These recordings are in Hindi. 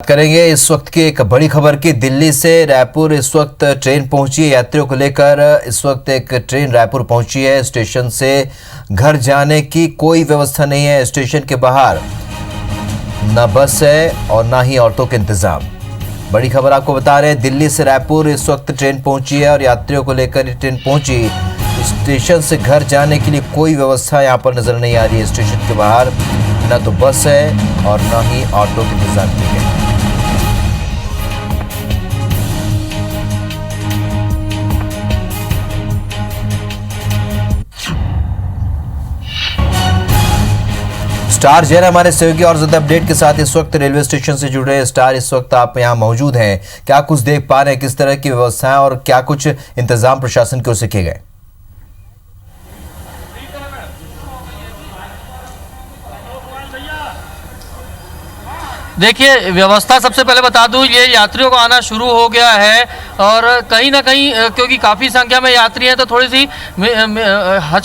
करेंगे इस वक्त की एक बड़ी खबर की। दिल्ली से रायपुर इस वक्त ट्रेन पहुंची है यात्रियों को लेकर। इस वक्त एक ट्रेन रायपुर पहुंची है। स्टेशन से घर जाने की कोई व्यवस्था नहीं है। स्टेशन के बाहर न बस है और ना ही ऑटो के इंतजाम। बड़ी खबर आपको बता रहे हैं, दिल्ली से रायपुर इस वक्त ट्रेन पहुंची है और यात्रियों को लेकर ट्रेन पहुंची। स्टेशन से घर जाने के लिए कोई व्यवस्था यहाँ पर नजर नहीं आ रही है। स्टेशन के बाहर न तो बस है और न ही ऑटो के इंतजाम किए गए। स्टार जैन हमारे सहयोगी और ज्यादा अपडेट के साथ इस वक्त रेलवे स्टेशन से जुड़े हैं। स्टार, इस वक्त आप यहाँ मौजूद हैं, क्या कुछ देख पा रहे हैं, किस तरह की व्यवस्थाएं और क्या कुछ इंतजाम प्रशासन की ओर से किए गए? देखिए, व्यवस्था सबसे पहले बता दूं, ये यात्रियों का आना शुरू हो गया है और कहीं ना कहीं क्योंकि काफ़ी संख्या में यात्री हैं तो थोड़ी सी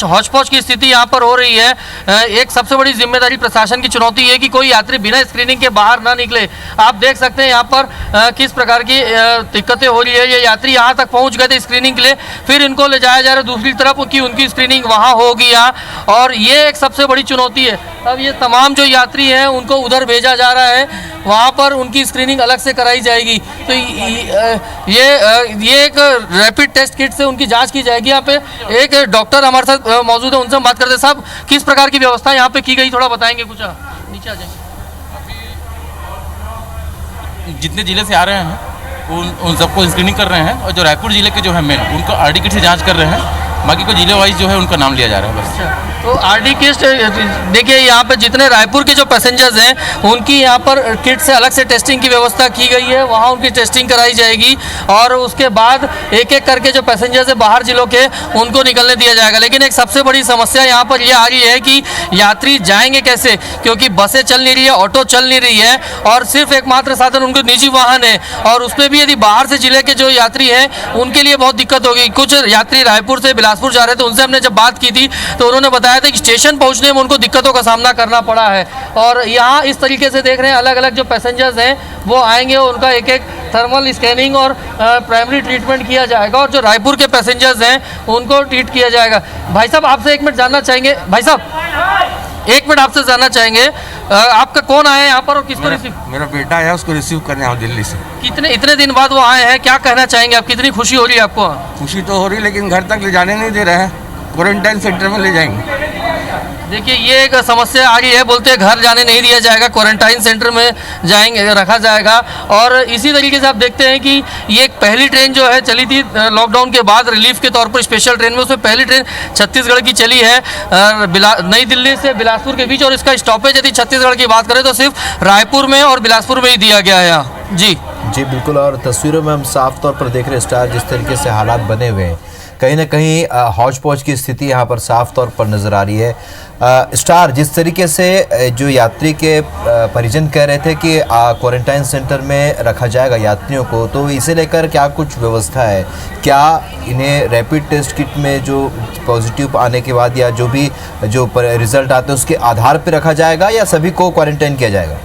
हौच-पौच की स्थिति यहाँ पर हो रही है। एक सबसे बड़ी जिम्मेदारी प्रशासन की चुनौती है कि कोई यात्री बिना स्क्रीनिंग के बाहर ना निकले। आप देख सकते हैं यहाँ पर किस प्रकार की दिक्कतें हो रही है। ये यात्री यहाँ तक पहुँच गए थे स्क्रीनिंग के लिए, फिर इनको ले जाया जा रहा है दूसरी तरफ कि उनकी स्क्रीनिंग वहाँ होगी यहाँ, और ये एक सबसे बड़ी चुनौती है। अब ये तमाम जो यात्री हैं उनको उधर भेजा जा रहा है, वहाँ पर उनकी स्क्रीनिंग अलग से कराई जाएगी। तो ये एक रैपिड टेस्ट किट से उनकी जांच की जाएगी। यहाँ पे एक डॉक्टर हमारे साथ मौजूद है, उनसे हम बात करते हैं। साहब, किस प्रकार की व्यवस्था यहाँ पे की गई, थोड़ा बताएंगे? कुछ नीचे आ जाएंगे। जितने जिले से आ रहे हैं उन सबको स्क्रीनिंग कर रहे हैं, और जो रायपुर जिले के जो है मेन उनको आरडी किट से जाँच कर रहे हैं। बाकी को जिले वाइज जो है उनका नाम लिया जा रहा है बस। तो आरडी किट, देखिए यहाँ पे जितने रायपुर के जो पैसेंजर्स हैं उनकी यहाँ पर किट से अलग से टेस्टिंग की व्यवस्था की गई है, वहाँ उनकी टेस्टिंग कराई जाएगी और उसके बाद एक एक करके जो पैसेंजर्स है बाहर जिलों के उनको निकलने दिया जाएगा। लेकिन एक सबसे बड़ी समस्या यहाँ पर ये आ रही है कि यात्री जाएंगे कैसे, क्योंकि बसें चल नहीं रही है, ऑटो चल नहीं रही है और सिर्फ एकमात्र साधन उनको निजी वाहन है, और उसमें भी यदि बाहर से जिले के जो यात्री हैं उनके लिए बहुत दिक्कत होगी। कुछ यात्री रायपुर से बिलासपुर जा रहे थे, उनसे हमने जब बात की थी तो उन्होंने बताया था कि स्टेशन पहुंचने में उनको दिक्कतों का सामना करना पड़ा है। और यहाँ इस तरीके से देख रहे हैं, अलग अलग जो पैसेंजर्स हैं वो आएंगे, उनका एक एक थर्मल स्कैनिंग और प्राइमरी ट्रीटमेंट किया जाएगा, और जो रायपुर के पैसेंजर्स हैं उनको ट्रीट किया जाएगा। भाई साहब, आपसे 1 मिनट जानना चाहेंगे। भाई साहब, 1 मिनट आपसे जानना चाहेंगे, आपका कौन आया है यहाँ पर और किसको रिसीव? मेरा बेटा है, उसको रिसीव करने आया दिल्ली से। इतने दिन बाद वो आए हैं, क्या कहना चाहेंगे आप? कितनी खुशी हो रही है आपको? खुशी तो हो रही, लेकिन घर तक ले जाने नहीं दे रहे हैं, क्वारंटाइन सेंटर में ले जाएंगे। देखिए, ये एक समस्या आ रही है, बोलते हैं घर जाने नहीं दिया जाएगा, क्वारंटाइन सेंटर में जाएंगे, रखा जाएगा। और इसी तरीके से आप देखते हैं कि ये एक पहली ट्रेन जो है चली थी लॉकडाउन के बाद रिलीफ के तौर पर, स्पेशल ट्रेन में, उसमें पहली ट्रेन छत्तीसगढ़ की चली है नई दिल्ली से बिलासपुर के बीच, और इसका स्टॉपेज यदि छत्तीसगढ़ की बात करें तो सिर्फ रायपुर में और बिलासपुर में ही दिया गया है। जी बिल्कुल, और तस्वीरों में हम साफ तौर पर देख रहे हैं स्टार, जिस तरीके से हालात बने हुए हैं, कहीं ना कहीं हौच पौच की स्थिति यहाँ पर साफ तौर पर नज़र आ रही है। स्टार, जिस तरीके से जो यात्री के परिजन कह रहे थे कि क्वारंटाइन सेंटर में रखा जाएगा यात्रियों को, तो इसे लेकर क्या कुछ व्यवस्था है? क्या इन्हें रैपिड टेस्ट किट में जो पॉजिटिव आने के बाद या जो भी जो रिजल्ट आते हैं उसके आधार पर रखा जाएगा या सभी को क्वारंटाइन किया जाएगा?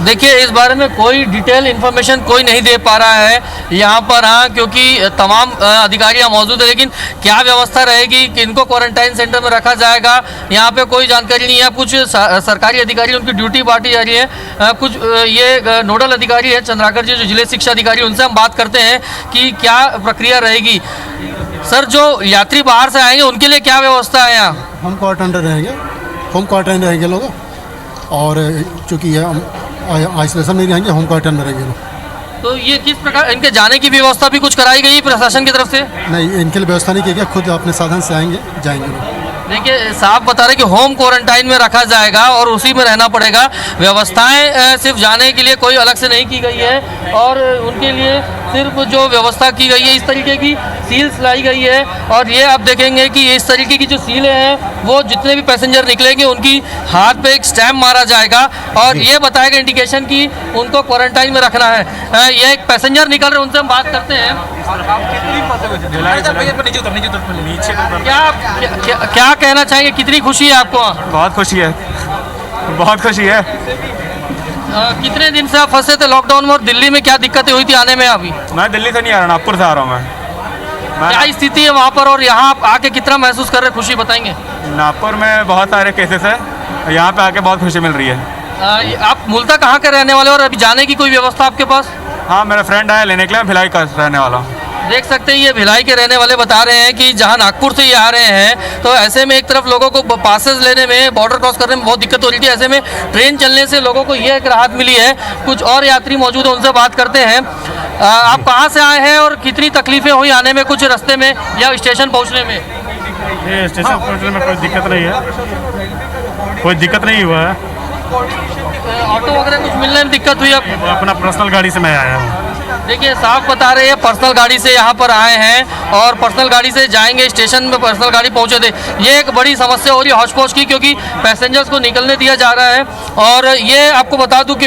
देखिए, इस बारे में कोई डिटेल इन्फॉर्मेशन कोई नहीं दे पा रहा है यहाँ पर। हाँ, क्योंकि तमाम अधिकारी यहाँ मौजूद है, लेकिन क्या व्यवस्था रहेगी, किनको क्वारंटाइन सेंटर में रखा जाएगा, यहाँ पे कोई जानकारी नहीं है। कुछ सरकारी अधिकारी उनकी ड्यूटी बांटी जा रही है, कुछ ये नोडल अधिकारी है चंद्राकर जी, जो जिले शिक्षा अधिकारी, उनसे हम बात करते हैं कि क्या प्रक्रिया रहेगी। सर, जो यात्री बाहर से आएंगे उनके लिए क्या व्यवस्था है यहाँ? होम क्वारंटाइन रहेंगे लोग, और चूँकि आइसोलेशन में रहेंगे, होम क्वारंटाइन में रहेंगे लोग। तो ये किस प्रकार इनके जाने की व्यवस्था भी कुछ कराई गई प्रशासन की तरफ से? नहीं, इनके लिए व्यवस्था नहीं की गई, खुद अपने साधन से आएंगे, जाएंगे लोग। देखिए, साहब बता रहे कि होम क्वारंटाइन में रखा जाएगा और उसी में रहना पड़ेगा। व्यवस्थाएं सिर्फ जाने के लिए कोई अलग से नहीं की गई है, और उनके लिए सिर्फ जो व्यवस्था की गई है, इस तरीके की सील्स लाई गई है। और ये आप देखेंगे कि इस तरीके की जो सीलें हैं वो जितने भी पैसेंजर निकलेंगे उनकी हाथ पे एक स्टैम्प मारा जाएगा और ये बताएगा इंडिकेशन कि उनको क्वारंटाइन में रखना है। ये एक पैसेंजर निकल रहे हैं, उनसे हम बात करते हैं। क्या कहना चाहेंगे, कितनी खुशी है आपको? बहुत खुशी है, बहुत खुशी है। कितने दिन से आप फंसे थे लॉकडाउन में, और दिल्ली में क्या दिक्कतें हुई थी आने में? अभी मैं दिल्ली से नहीं आ रहा, नागपुर से आ रहा हूँ मैं। क्या स्थिति है वहाँ पर, और यहाँ आप आके कितना महसूस कर रहे हैं? खुशी बताएंगे। नागपुर में बहुत सारे केसेस है, यहाँ पे आके बहुत खुशी मिल रही है। आप मूलतः कहाँ के रहने वाले, और अभी जाने की कोई व्यवस्था आपके पास? हाँ, मेरा फ्रेंड आया लेने के लिए, मैं भिलाई का रहने वाला हूँ। देख सकते हैं ये भिलाई के रहने वाले बता रहे हैं कि जहां नागपुर से ये आ रहे हैं, तो ऐसे में एक तरफ लोगों को पासेस लेने में, बॉर्डर क्रॉस करने में बहुत दिक्कत हो रही थी। ऐसे में ट्रेन चलने से लोगों को ये एक राहत मिली है। कुछ और यात्री मौजूद है, उनसे बात करते हैं। आप कहाँ से आए हैं और कितनी तकलीफें हुई आने में, कुछ रास्ते में या स्टेशन पहुँचने में? ये स्टेशन पहुँचने में कोई दिक्कत नहीं है, कोई दिक्कत नहीं हुआ है। ऑटो वगैरह कुछ मिलने में दिक्कत हुई? अब अपना पर्सनल गाड़ी से मैं आया हूँ। देखिए साफ बता रहे हैं, पर्सनल गाड़ी से यहाँ पर आए हैं और पर्सनल गाड़ी से जाएंगे, स्टेशन में पर्सनल गाड़ी पहुँचे थे। ये एक बड़ी समस्या हो रही है हौच पौच की, क्योंकि पैसेंजर्स को निकलने दिया जा रहा है। और ये आपको बता दूं कि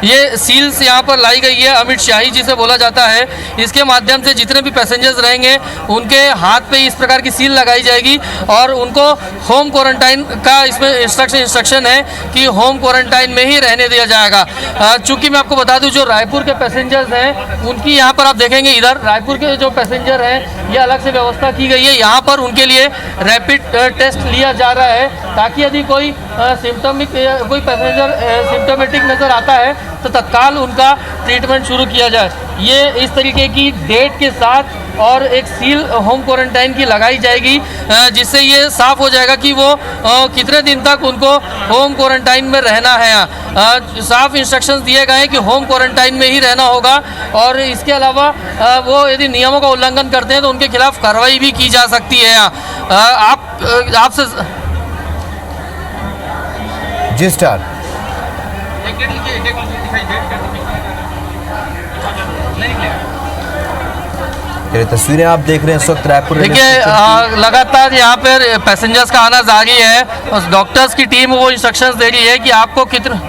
ये सील्स यहाँ पर लाई गई है, अमित शाही जिसे बोला जाता है। इसके माध्यम से जितने भी पैसेंजर्स रहेंगे उनके हाथ पे इस प्रकार की सील लगाई जाएगी और उनको होम क्वारंटाइन का इसमें इंस्ट्रक्शन है कि होम क्वारंटाइन में ही रहने दिया जाएगा। चूँकि मैं आपको बता दूँ, जो रायपुर के पैसेंजर्स हैं उनकी यहाँ पर आप देखेंगे, इधर रायपुर के जो पैसेंजर हैं ये अलग से व्यवस्था की गई है। यहाँ पर उनके लिए रैपिड टेस्ट लिया जा रहा है, ताकि यदि कोई कोई पैसेंजर सिम्टोमेटिक नज़र आता है तो तत्काल उनका ट्रीटमेंट शुरू किया जाए। ये इस तरीके की डेट के साथ और एक सील होम क्वारंटाइन की लगाई जाएगी, जिससे ये साफ हो जाएगा कि वो कितने दिन तक उनको होम क्वारंटाइन में रहना है। साफ इंस्ट्रक्शंस दिए गए हैं कि होम क्वारंटाइन में ही रहना होगा, और इसके अलावा वो यदि नियमों का उल्लंघन करते हैं तो उनके खिलाफ कार्रवाई भी की जा सकती है। आपसे जी स्टार ये तस्वीरें आप देख रहे हैं इस वक्त रायपुर। देखिए लगातार यहाँ पर पैसेंजर्स का आना जारी है और डॉक्टर्स की टीम वो इंस्ट्रक्शंस दे रही है कि आपको कितना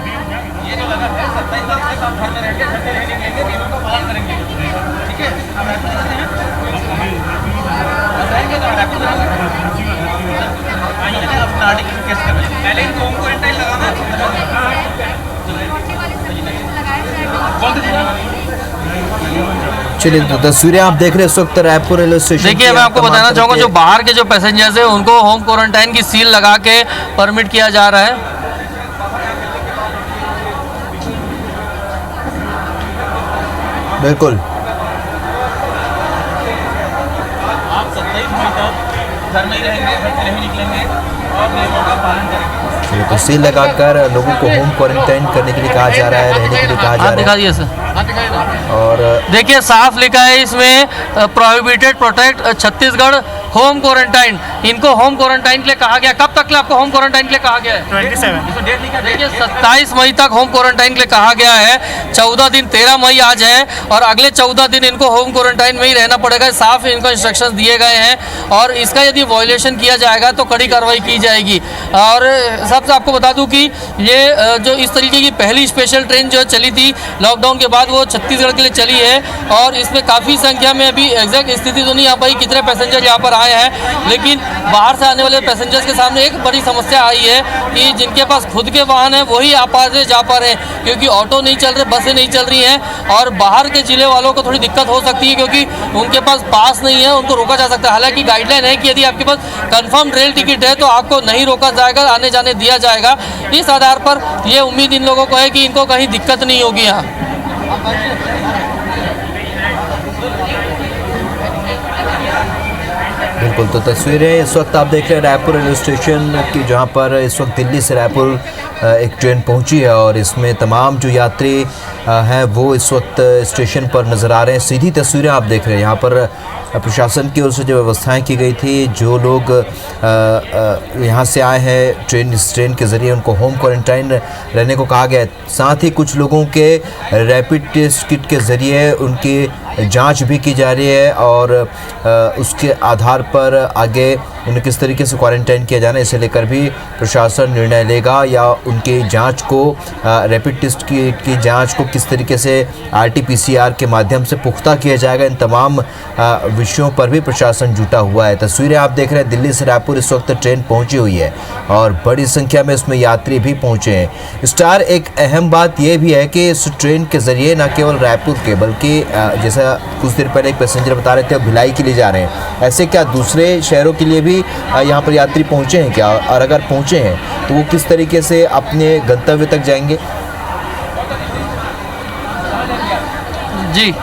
चलिए तो तस्वीरें आप देख रहे हैं इस वक्त रायपुर रेलवे स्टेशन। देखिए मैं आपको बताना चाहूँगा, जो बाहर के जो पैसेंजर्स हैं उनको होम क्वारंटाइन की सील लगा के परमिट किया जा रहा है। बिल्कुल आप 27 मई तक घर में ही रहेंगे, घर से नहीं निकलेंगे और नियमों का पालन करेंगे। तो सील लगाकर लोगों को होम क्वारंटाइन करने के लिए कहा जा रहा है, रहने के लिए कहा जा रहा है। और देखिए साफ लिखा है इसमें, prohibited protect Chhattisgarh home quarantine. इनको होम क्वारंटाइन के लिए कहा गया। कब तक आपको होम क्वारंटाइन के लिए कहा गया है? 27। देखिए 27 मई तक होम क्वारंटाइन के लिए कहा गया है। 14 दिन 13 मई आज है और अगले 14 दिन इनको होम क्वारंटाइन में ही रहना पड़ेगा। साफ इनको इंस्ट्रक्शंस दिए गए हैं और इसका यदि वायलेशन किया जाएगा तो कड़ी कार्रवाई की जाएगी। और सबसे आपको बता दूं कि ये जो इस तरीके की पहली स्पेशल ट्रेन जो चली थी लॉकडाउन के बाद, वो छत्तीसगढ़ के लिए चली है और इसमें काफ़ी संख्या में, अभी एग्जैक्ट स्थिति तो नहीं आ पाई कितने पैसेंजर यहाँ पर आए हैं, लेकिन बाहर से आने वाले पैसेंजर्स के सामने एक बड़ी समस्या आई है कि जिनके पास खुद के वाहन है वही आ पा रहे जा पा रहे हैं, क्योंकि ऑटो नहीं चल रहे, बसें नहीं चल रही हैं। और बाहर के जिले वालों को थोड़ी दिक्कत हो सकती है क्योंकि उनके पास पास नहीं है, उनको रोका जा सकता है। हालांकि गाइडलाइन है कि यदि आपके पास कंफर्म रेल टिकट है तो आपको नहीं रोका जाएगा, आने जाने दिया जाएगा। इस आधार पर ये उम्मीद इन लोगों को है कि इनको कहीं दिक्कत नहीं होगी यहाँ। बिल्कुल, तो तस्वीरें इस वक्त आप देख रहे हैं रायपुर रेलवे स्टेशन की, जहां पर इस वक्त दिल्ली से रायपुर एक ट्रेन पहुंची है और इसमें तमाम जो यात्री हैं वो इस वक्त स्टेशन पर नज़र आ रहे हैं। सीधी तस्वीरें आप देख रहे हैं, यहाँ पर प्रशासन की ओर से जो व्यवस्थाएं की गई थी, जो लोग यहाँ से आए हैं इस ट्रेन के ज़रिए उनको होम क्वारंटाइन रहने को कहा गया है। साथ ही कुछ लोगों के रैपिड टेस्ट किट के ज़रिए उनकी जांच भी की जा रही है और उसके आधार पर आगे उन्हें किस तरीके से क्वारंटाइन किया जाना है, इसे लेकर भी प्रशासन निर्णय लेगा, या उनके जांच को रैपिड टेस्ट की जांच को किस तरीके से RT-PCR के माध्यम से पुख्ता किया जाएगा। इन तमाम विषयों पर भी प्रशासन जुटा हुआ है। तस्वीरें आप देख रहे हैं, दिल्ली से रायपुर इस वक्त ट्रेन पहुंची हुई है और बड़ी संख्या में इसमें यात्री भी पहुंचे हैं। स्टार, एक अहम बात यह भी है कि इस ट्रेन के जरिए न केवल रायपुर के बल्कि जैसा कुछ देर पहले एक पैसेंजर बता रहे थे भिलाई के लिए जा रहे हैं, ऐसे क्या दूसरे शहरों के लिए भी यहाँ पर यात्री पहुंचे हैं क्या, और अगर पहुंचे हैं तो वो किस तरीके से अपने गंतव्य तक जाएंगे? जी,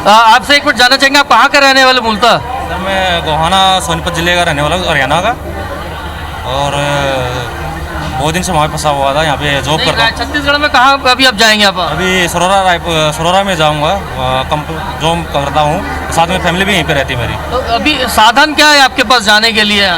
आपसे एक मिनट जानना चाहेंगे, आप कहाँ का रहने वाले मूलतः? सर मैं गोहाना सोनीपत ज़िले का रहने वाला हूँ, हरियाणा का, और बहुत दिन से वहाँ फंसा हुआ था, यहाँ पे जॉब करता हूँ। छत्तीसगढ़ में कहाँ अभी आप जाएंगे आप? अभी सरोरा में जाऊँगा, जॉब करता हूँ, साथ में फैमिली भी यहीं पे रहती है मेरी। तो अभी साधन क्या है आपके पास जाने के लिए?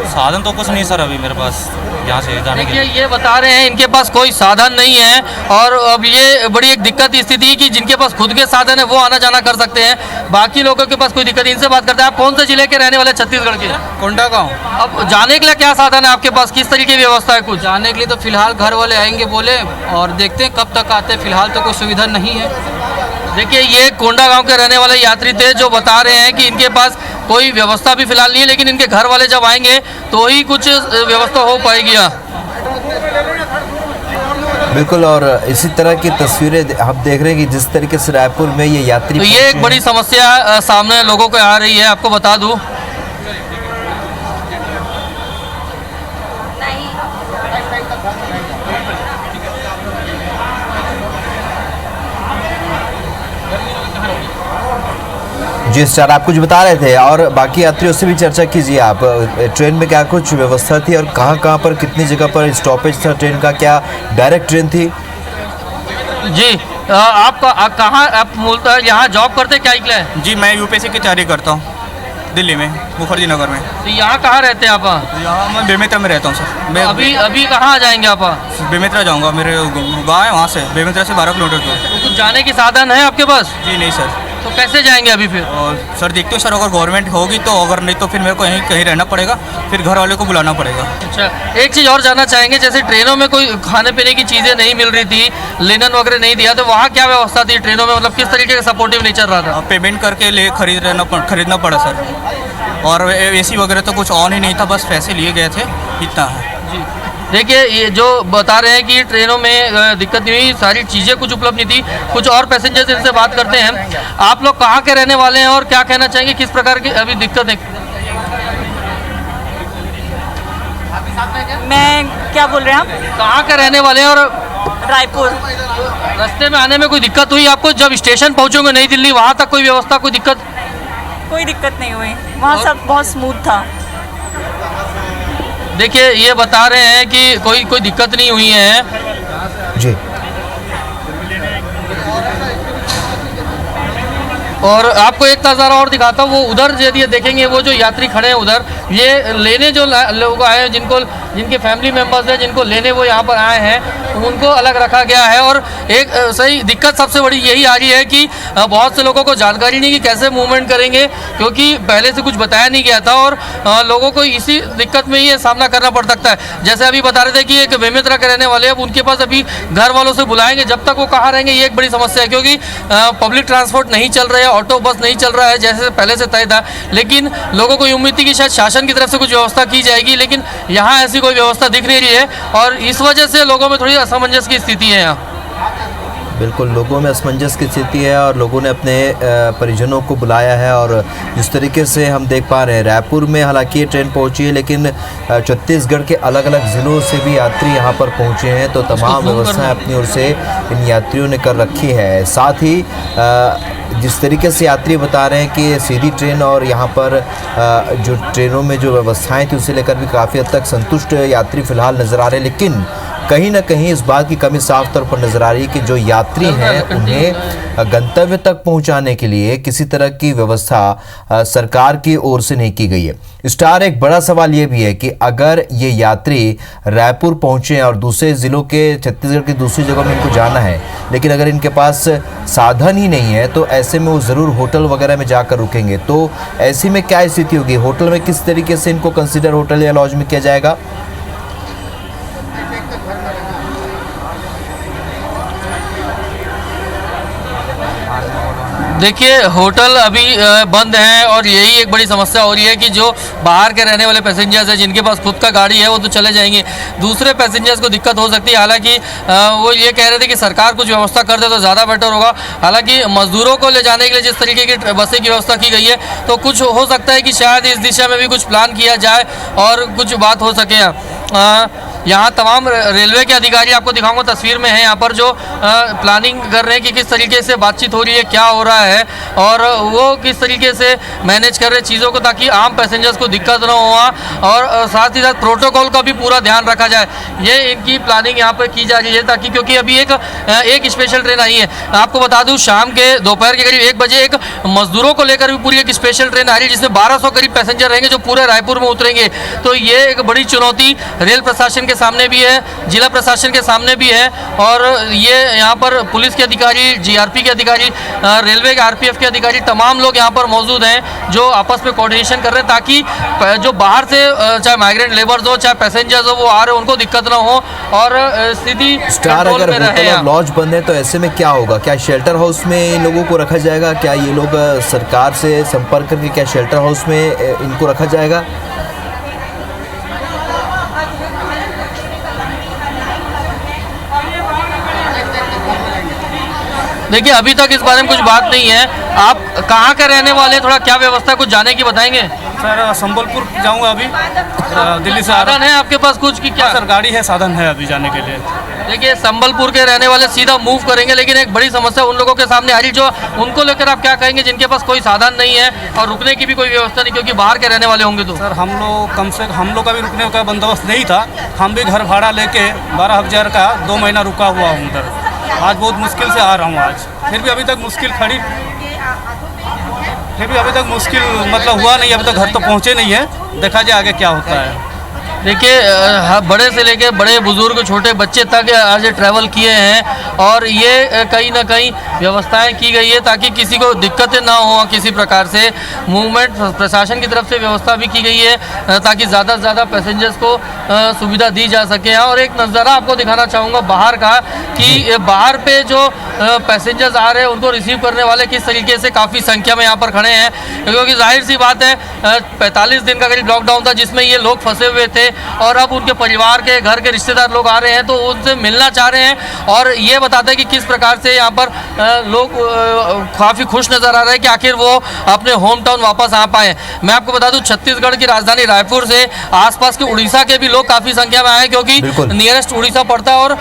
साधन तो कुछ नहीं सर अभी मेरे पास यहाँ से जाने के देखिए, लिए। ये बता रहे हैं इनके पास कोई साधन नहीं है, और अब ये बड़ी एक दिक्कत की स्थिति है कि जिनके पास खुद के साधन है वो आना जाना कर सकते हैं, बाकी लोगों के पास कोई दिक्कत। इनसे बात करते हैं। आप कौन से जिले के रहने वाले? छत्तीसगढ़ के। कोंडागांव। अब जाने के लिए क्या साधन है आपके पास, किस तरीके की व्यवस्था है? कुछ जाने के लिए तो फिलहाल घर वाले आएंगे बोले, और देखते हैं कब तक आते हैं। फिलहाल तो कोई सुविधा नहीं है। देखिए, ये कोंडागांव के रहने वाले यात्री थे जो बता रहे हैं कि इनके पास कोई व्यवस्था भी फिलहाल नहीं है, लेकिन इनके घर वाले जब आएंगे तो ही कुछ व्यवस्था हो पाएगी। बिल्कुल, और इसी तरह की तस्वीरें आप देख रहे हैं कि जिस तरीके से रायपुर में ये यात्री, तो ये एक बड़ी समस्या सामने लोगों को आ रही है। आपको बता दूं, जी स्टार, आप कुछ बता रहे थे और बाकी यात्रियों से भी चर्चा कीजिए। आप ट्रेन में क्या कुछ व्यवस्था थी और कहाँ पर कितनी जगह पर स्टॉपेज था ट्रेन का, क्या डायरेक्ट ट्रेन थी? जी, आप कहाँ, आप मूलतः यहाँ जॉब करते क्या निकले? जी मैं UPSC की तैयारी करता हूँ दिल्ली में, मुखर्जी नगर में। तो यहाँ कहाँ रहते हैं आप? यहाँ मैं बेमेतरा में रहता हूँ सर। मैं अभी कहाँ जाएंगे आप? बेमेतरा जाऊँगा, मेरे गाँव है वहाँ से, बेमेतरा से 12 किलोमीटर दूर। तो कुछ जाने की साधन है आपके पास? जी नहीं सर। तो कैसे जाएंगे अभी फिर? और सर देखते हो सर, अगर गवर्नमेंट होगी तो, अगर नहीं तो फिर मेरे को कहीं रहना पड़ेगा, फिर घर वाले को बुलाना पड़ेगा। अच्छा, एक चीज़ और जानना चाहेंगे, जैसे ट्रेनों में कोई खाने पीने की चीज़ें नहीं मिल रही थी, लिनन वगैरह नहीं दिया, तो वहाँ क्या व्यवस्था थी ट्रेनों में? मतलब किस तरीके का सपोर्टिव नेचर रहा था? पेमेंट करके खरीदना पड़ा सर, और AC वगैरह तो कुछ ऑन ही नहीं था, बस पैसे लिए गए थे, इतना है। जी, देखिए, ये जो बता रहे हैं कि ट्रेनों में दिक्कत नहीं हुई, सारी चीज़ें कुछ उपलब्ध नहीं थी। कुछ और पैसेंजर्स इनसे बात करते हैं। आप लोग कहाँ के रहने वाले हैं और क्या कहना चाहेंगे, किस प्रकार की अभी दिक्कत है? मैं क्या बोल रहे हैं आप? कहाँ के रहने वाले हैं और रायपुर। रास्ते में आने में कोई दिक्कत हुई आपको? जब स्टेशन पहुँचोगे नई दिल्ली, वहाँ तक कोई व्यवस्था, कोई दिक्कत? कोई दिक्कत नहीं हुई, वहाँ सब बहुत स्मूथ था। देखिए, ये बता रहे हैं कि कोई दिक्कत नहीं हुई है जी। और आपको एक नज़ारा और दिखाता हूँ, वो उधर यदि देखेंगे, वो जो यात्री खड़े हैं उधर, ये लेने जो लोग आए हैं, जिनके फैमिली मेम्बर्स हैं, जिनको लेने वो यहाँ पर आए हैं, उनको अलग रखा गया है। और एक सही दिक्कत सबसे बड़ी यही आ रही है कि बहुत से लोगों को जानकारी नहीं कि कैसे मूवमेंट करेंगे, क्योंकि पहले से कुछ बताया नहीं गया था, और लोगों को इसी दिक्कत में ये सामना करना पड़ सकता है। जैसे अभी बता रहे थे कि एक बेमेतरा के रहने वाले, अब उनके पास अभी घर वालों से बुलाएंगे, जब तक वो कहाँ रहेंगे ये एक बड़ी समस्या है, क्योंकि पब्लिक ट्रांसपोर्ट नहीं चल रहे हैं, ऑटो बस नहीं चल रहा है जैसे पहले से तय था। लेकिन लोगों को उम्मीद थी कि शायद शासन की तरफ से कुछ व्यवस्था की जाएगी, लेकिन यहाँ ऐसी कोई व्यवस्था दिख नहीं रही है, और इस वजह से लोगों में थोड़ी असमंजस की स्थिति है यहाँ। बिल्कुल, लोगों में असमंजस की स्थिति है और लोगों ने अपने परिजनों को बुलाया है। और जिस तरीके से हम देख पा रहे हैं, रायपुर में हालांकि ये ट्रेन पहुंची है, लेकिन छत्तीसगढ़ के अलग अलग ज़िलों से भी यात्री यहां पर पहुंचे हैं, तो तमाम व्यवस्थाएं अपनी ओर से इन यात्रियों ने कर रखी है। साथ ही जिस तरीके से यात्री बता रहे हैं कि सीधी ट्रेन और यहाँ पर जो ट्रेनों में जो व्यवस्थाएं थी उसे लेकर भी काफ़ी हद तक संतुष्ट यात्री फिलहाल नज़र आ रहे हैं, लेकिन कहीं ना कहीं इस बात की कमी साफ तौर पर नजर आ रही है कि जो यात्री हैं उन्हें गंतव्य तक पहुंचाने के लिए किसी तरह की व्यवस्था सरकार की ओर से नहीं की गई है। स्टार, एक बड़ा सवाल ये भी है कि अगर ये यात्री रायपुर पहुंचे और दूसरे जिलों के, छत्तीसगढ़ की दूसरी जगहों में इनको जाना है, लेकिन अगर इनके पास साधन ही नहीं है तो ऐसे में वो ज़रूर होटल वगैरह में जाकर रुकेंगे। तो ऐसी में क्या स्थिति होगी? होटल में किस तरीके से इनको कंसीडर होटल या लॉज में किया जाएगा? देखिए, होटल अभी बंद हैं और यही एक बड़ी समस्या हो रही है कि जो बाहर के रहने वाले पैसेंजर्स हैं जिनके पास खुद का गाड़ी है वो तो चले जाएंगे, दूसरे पैसेंजर्स को दिक्कत हो सकती है। हालांकि वो ये कह रहे थे कि सरकार कुछ व्यवस्था कर दे तो ज़्यादा बेटर होगा। हालांकि मजदूरों को ले जाने के लिए जिस तरीके की बसें की व्यवस्था की गई है तो कुछ हो सकता है कि शायद इस दिशा में भी कुछ प्लान किया जाए और कुछ बात हो सके। यहाँ तमाम रेलवे के अधिकारी, आपको दिखाऊंगा तस्वीर में है, यहाँ पर जो प्लानिंग कर रहे हैं कि किस तरीके से बातचीत हो रही है, क्या हो रहा है और वो किस तरीके से मैनेज कर रहे हैं चीज़ों को ताकि आम पैसेंजर्स को दिक्कत ना हो और साथ ही साथ प्रोटोकॉल का भी पूरा ध्यान रखा जाए। ये इनकी प्लानिंग यहाँ पर की जा रही है ताकि, क्योंकि अभी एक स्पेशल ट्रेन आई है। आपको बता दूँ शाम के दोपहर के करीब 1 बजे एक मजदूरों को लेकर भी पूरी एक स्पेशल ट्रेन आ रही है जिसमें 1200 करीब पैसेंजर रहेंगे जो पूरे रायपुर में उतरेंगे। तो ये एक बड़ी चुनौती रेल प्रशासन के सामने भी है, जिला प्रशासन के सामने भी है और ये यहाँ पर पुलिस के अधिकारी, जीआरपी के अधिकारी, रेलवे के आरपीएफ के अधिकारी, तमाम लोग यहाँ पर मौजूद हैं जो आपस में कोऑर्डिनेशन कर रहे हैं ताकि जो बाहर से चाहे माइग्रेंट लेबर्स हो चाहे पैसेंजर्स हो वो आ रहे हैं उनको दिक्कत ना हो और स्थिति स्टार, अगर होटल और लॉज बंद है तो ऐसे में क्या होगा? क्या शेल्टर हाउस में इन लोगों को रखा जाएगा? क्या ये लोग सरकार से संपर्क करके क्या शेल्टर हाउस में इनको रखा जाएगा? देखिए, अभी तक इस बारे में कुछ बात नहीं है। आप कहाँ के रहने वाले हैं, थोड़ा क्या व्यवस्था कुछ जाने की बताएंगे? सर संबलपुर जाऊंगा अभी, दिल्ली से। साधन है आपके पास कुछ कि क्या? सर गाड़ी है, साधन है अभी जाने के लिए। देखिए, संबलपुर के रहने वाले सीधा मूव करेंगे, लेकिन एक बड़ी समस्या उन लोगों के सामने आ रही जो उनको लेकर आप क्या कहेंगे जिनके पास कोई साधन नहीं है और रुकने की भी कोई व्यवस्था नहीं, क्योंकि बाहर के रहने वाले होंगे। तो सर हम लोग का भी रुकने का बंदोबस्त नहीं था। हम भी घर भाड़ा लेके 12,000 का 2 महीना रुका हुआ हूँ उधर। आज बहुत मुश्किल से आ रहा हूँ आज, फिर भी अभी तक मुश्किल मतलब हुआ नहीं, अभी तक घर तो पहुँचे नहीं है। देखा जाए आगे क्या होता है। देखिए, बड़े से लेके बड़े बुजुर्ग छोटे बच्चे तक आज ट्रैवल किए हैं और ये कहीं ना कहीं व्यवस्थाएं की गई है ताकि किसी को दिक्कतें ना हो। किसी प्रकार से मूवमेंट प्रशासन की तरफ से व्यवस्था भी की गई है ताकि ज़्यादा से ज़्यादा पैसेंजर्स को सुविधा दी जा सके। और एक नज़ारा आपको दिखाना चाहूँगा बाहर का कि बाहर पे जो पैसेंजर्स आ रहे हैं उनको रिसीव करने वाले किस तरीके से काफ़ी संख्या में यहाँ पर खड़े हैं, क्योंकि जाहिर सी बात है 45 दिन का करीब लॉकडाउन था जिसमें ये लोग फंसे हुए थे और अब उनके परिवार के, घर के रिश्तेदार लोग आ रहे हैं तो उनसे मिलना चाह रहे हैं और ये बताते हैं कि किस प्रकार से यहाँ पर लोग काफ़ी खुश नज़र आ रहे हैं कि आखिर वो अपने होम टाउन वापस आ पाए। मैं आपको बता दूं छत्तीसगढ़ की राजधानी रायपुर से आसपास के उड़ीसा के भी लोग काफ़ी संख्या में आए क्योंकि नियरेस्ट उड़ीसा पड़ता है और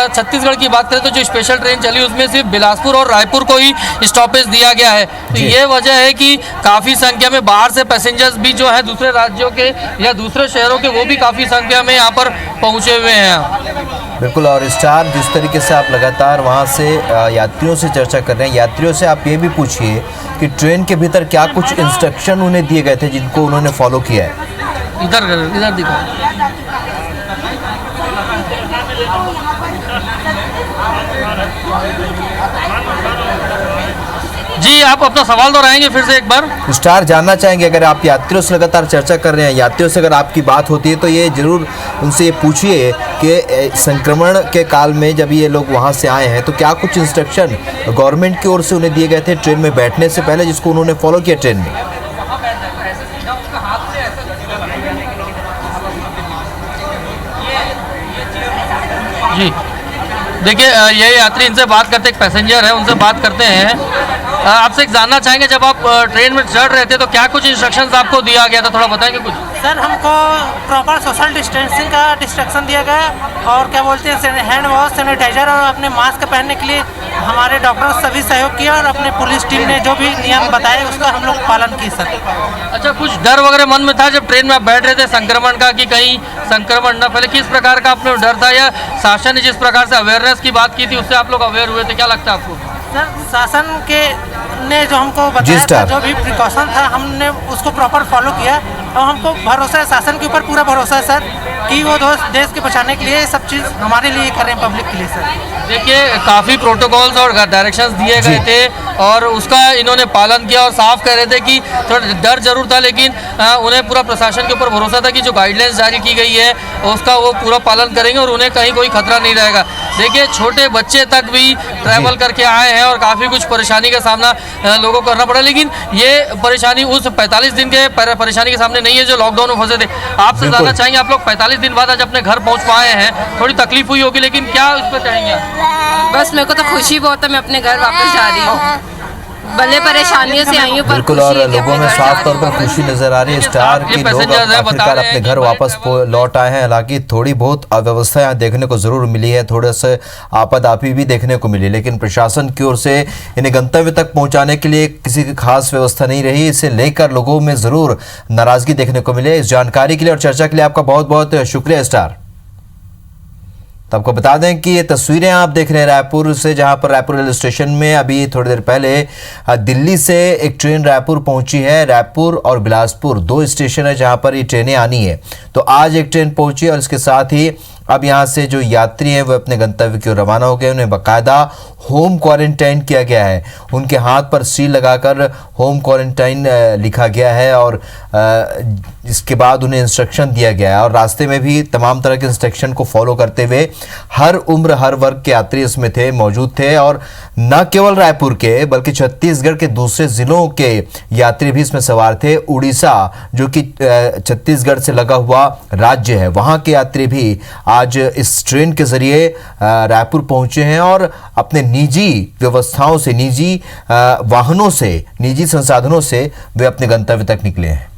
छत्तीसगढ़ की बात करें तो जो स्पेशल ट्रेन चली उसमें सिर्फ बिलासपुर और रायपुर को ही स्टॉपेज दिया गया है। तो ये वजह है कि काफ़ी संख्या में बाहर से पैसेंजर्स भी जो है दूसरे राज्यों के या दूसरे शहरों के वो भी काफ़ी संख्या में यहाँ पर पहुँचे हुए हैं। बिल्कुल। और स्टार, जिस तरीके से आप लगातार वहाँ से यात्रियों से चर्चा कर रहे हैं, यात्रियों से आप ये भी पूछिए कि ट्रेन के भीतर क्या कुछ इंस्ट्रक्शन उन्हें दिए गए थे जिनको उन्होंने फॉलो किया है। इधर दिखो। जी, आप अपना सवाल दोहराएंगे फिर से एक बार? स्टार, जानना चाहेंगे अगर आप यात्रियों से लगातार चर्चा कर रहे हैं, यात्रियों से अगर आपकी बात होती है तो ये जरूर उनसे ये पूछिए कि संक्रमण के काल में जब ये लोग वहाँ से आए हैं तो क्या कुछ इंस्ट्रक्शन गवर्नमेंट की ओर से उन्हें दिए गए थे ट्रेन में बैठने से पहले जिसको उन्होंने फॉलो किया ट्रेन में। जी देखिए, ये यात्री इनसे बात करते, एक पैसेंजर है उनसे बात करते हैं। आपसे एक जानना चाहेंगे, जब आप ट्रेन में चढ़ रहे थे तो क्या कुछ इंस्ट्रक्शंस आपको दिया गया था, थोड़ा बताएंगे कुछ? सर हमको प्रॉपर सोशल डिस्टेंसिंग का इंस्ट्रक्शन दिया गया और क्या बोलते हैं हैंड वॉश, सैनिटाइजर और अपने मास्क पहनने के लिए हमारे डॉक्टर सभी सहयोग किया और अपने पुलिस टीम ने जो भी नियम बताए उसका हम लोग पालन किए सर। अच्छा, कुछ डर वगैरह मन में था जब ट्रेन में आप बैठ रहे थे संक्रमण का, कि कहीं संक्रमण न फैले? किस प्रकार का आपने डर था, या शासन ने जिस प्रकार से अवेयरनेस की बात की थी उससे आप लोग अवेयर हुए थे? क्या लगता है आपको? सर शासन के ने जो हमको बताया था, जो भी प्रिकॉशन था हमने उसको प्रॉपर फॉलो किया और हमको भरोसा है, शासन के ऊपर पूरा भरोसा है सर कि वो देश के बचाने के लिए सब चीज़ हमारे लिए करें, पब्लिक के लिए सर। देखिए, काफ़ी प्रोटोकॉल्स और डायरेक्शंस दिए गए थे और उसका इन्होंने पालन किया और साफ कह रहे थे कि थोड़ा डर जरूर था, लेकिन उन्हें पूरा प्रशासन के ऊपर भरोसा था कि जो गाइडलाइंस जारी की गई है उसका वो पूरा पालन करेंगे और उन्हें कहीं कोई खतरा नहीं रहेगा। देखिए, छोटे बच्चे तक भी ट्रैवल करके आए हैं और काफ़ी कुछ परेशानी का सामना लोगों को करना पड़ा, लेकिन ये परेशानी उस 45 दिन के परेशानी के सामने नहीं है जो लॉकडाउन में फंसे थे। आपसे जानना चाहेंगे, आप लोग 45 दिन बाद आज अपने घर पहुंच पाए हैं, थोड़ी तकलीफ हुई होगी, लेकिन क्या इस पर कहेंगे? बस मेरे को तो खुशी बहुत है, मैं अपने घर वापस जा रही हूँ। भले परेशानियों से आई हूँ पर बिल्कुल, और लोगों में साफ तौर पर खुशी नजर आ रही है स्टार की लोग आखिरकार अपने घर वापस लौट आए हैं। हालांकि थोड़ी बहुत अव्यवस्था यहाँ देखने को जरूर मिली है, थोड़े से आपाधापी भी देखने को मिली, लेकिन प्रशासन की ओर से इन्हें गंतव्य तक पहुंचाने के लिए किसी की खास व्यवस्था नहीं रही। इसे लेकर लोगों में जरूर नाराजगी देखने को मिली। इस जानकारी के लिए और चर्चा के लिए आपका बहुत बहुत शुक्रिया स्टार। तो आपको बता दें कि ये तस्वीरें आप देख रहे हैं रायपुर से, जहां पर रायपुर रेलवे स्टेशन में अभी थोड़ी देर पहले दिल्ली से एक ट्रेन रायपुर पहुंची है। रायपुर और बिलासपुर 2 स्टेशन है जहां पर ये ट्रेनें आनी है। तो आज एक ट्रेन पहुंची और इसके साथ ही अब यहां से जो यात्री हैं वो अपने गंतव्य की ओर रवाना हो गए। उन्हें बाकायदा होम क्वारंटाइन किया गया है, उनके हाथ पर सील लगाकर होम क्वारंटाइन लिखा गया है और इसके बाद उन्हें इंस्ट्रक्शन दिया गया है और रास्ते में भी तमाम तरह के इंस्ट्रक्शन को फॉलो करते हुए हर उम्र हर वर्ग के यात्री इसमें मौजूद थे और न केवल रायपुर के बल्कि छत्तीसगढ़ के दूसरे जिलों के यात्री भी इसमें सवार थे। उड़ीसा जो कि छत्तीसगढ़ से लगा हुआ राज्य है, वहां के यात्री भी आज इस ट्रेन के जरिए रायपुर पहुंचे हैं और अपने निजी व्यवस्थाओं से, निजी वाहनों से, निजी संसाधनों से वे अपने गंतव्य तक निकले हैं।